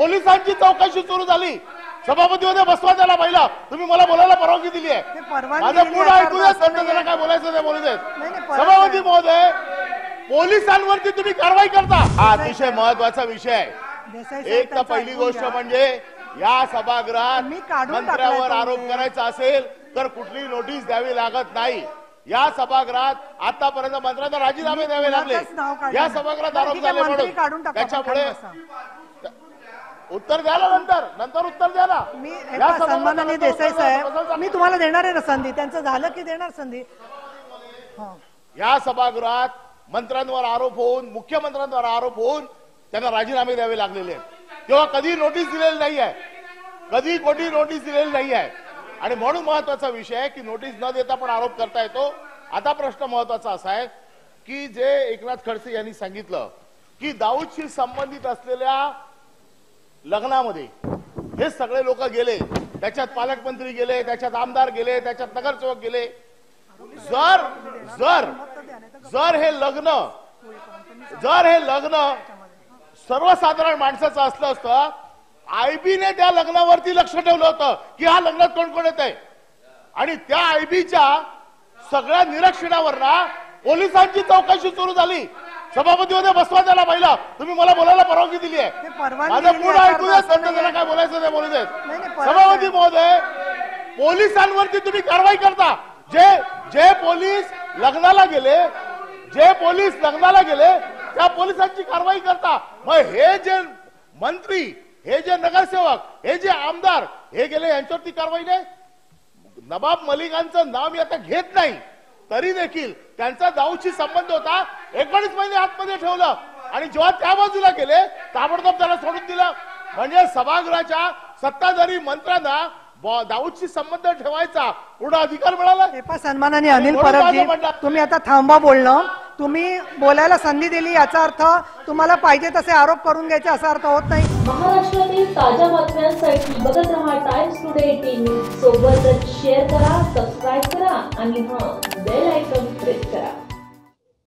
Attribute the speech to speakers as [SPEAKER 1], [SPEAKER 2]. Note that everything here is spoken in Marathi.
[SPEAKER 1] पोलिसांची चौकशी सुरू झाली, सभापतीमध्ये बसवा त्याला पहिला, तुम्ही मला बोलायला परवानगी दिली आहे, माझं पूर्ण ऐकू द्या, नंतर त्याला काय बोलायचं ते बोलू देत. सभापती महोदय, पोलिसांवरती तुम्ही कारवाई करता, हा अतिशय महत्वाचा विषय आहे. एक तर पहिली गोष्ट म्हणजे या सभागृहात मंत्र्यावर आरोप करायचा असेल तर कुठली नोटीस द्यावी लागत नाही. या सभागृहात आतापर्यंत मंत्र्यांना राजीनामे द्यावे लागले, या सभागृहात आरोप झाले म्हणून. त्याच्यामुळे उत्तर द्या नंतर उत्तर द्या ना.
[SPEAKER 2] सन्माननीय देसाई साहेब, मी तुम्हाला देणार आहे ना संधी, त्यांचं झालं की देणार संधी.
[SPEAKER 1] या सभागृहात मंत्र्यांवर आरोप होऊन, मुख्यमंत्र्यांवर आरोप होऊन त्यांना राजीनामे द्यावे लागलेले आहेत, तेव्हा कधी नोटीस दिलेली नाही आहे, कधी कोणी नोटीस दिलेली नाही आहे. आणि म्हणून महत्वाचा विषय आहे की नोटीस न देता पण आरोप करता येतो. आता प्रश्न महत्वाचा असा आहे की जे एकनाथ खडसे यांनी सांगितलं की दाऊदशी संबंधित असलेल्या लग्नामध्ये हे सगळे लोक गेले, त्याच्यात पालकमंत्री गेले, त्याच्यात आमदार गेले, त्याच्यात नगरसेवक गेले. जर जर जर हे लग्न सर्वसाधारण माणसाचं असलं असतं, आयबीने त्या लग्नावरती लक्ष ठेवलं होतं की हा लग्नात कोण कोण येत आहे, आणि त्या आयबीच्या सगळ्या निरीक्षणावर ना पोलिसांची चौकशी सुरू झाली, सभापतीमध्ये बसवा त्याला पहिला, तुम्ही मला बोलायला परवानगी दिली आहे, माझं पूर्ण ऐकू द्या, नंतर त्याला काय बोलायचं ते बोलू देत. सभापती महोदय, पोलिसांवरती तुम्ही कारवाई करता. जे पोलीस लग्नाला गेले त्या पोलिसांची कारवाई करता. मग हे जे मंत्री, हे जे नगरसेवक, हे जे आमदार हे गेले, यांच्यावरती कारवाई नाही. नवाब मलिकांचं नाव मी आता घेत नाही, तरी देखील त्यांचा दाऊदशी संबंध होता, 19 महिने आतमध्ये ठेवलं, आणि जेव्हा त्या बाजूला गेले ताबडतोब त्याला सोडून दिलं. म्हणजे सभागृहाच्या सत्ताधारी मंत्र्यांना दाऊदशी संबंध ठेवायचा पूर्ण अधिकार मिळाला.
[SPEAKER 2] सन्माननीय अनिल परबजी, तुम्ही आता थांबा बोलणं, तुम्ही बोलायला संधी दिली याचा अर्थ तुम्हाला पाहिजे तसे आरोप करून घ्यायचे असा अर्थ होत नाही.
[SPEAKER 3] महाराष्ट्रातील ताज्या बातम्यांसाठी बघत रहा टाइम्स टुडे 18 न्यूज. सोबतच शेअर करा, सबस्क्राईब करा आणि बेल आयकॉन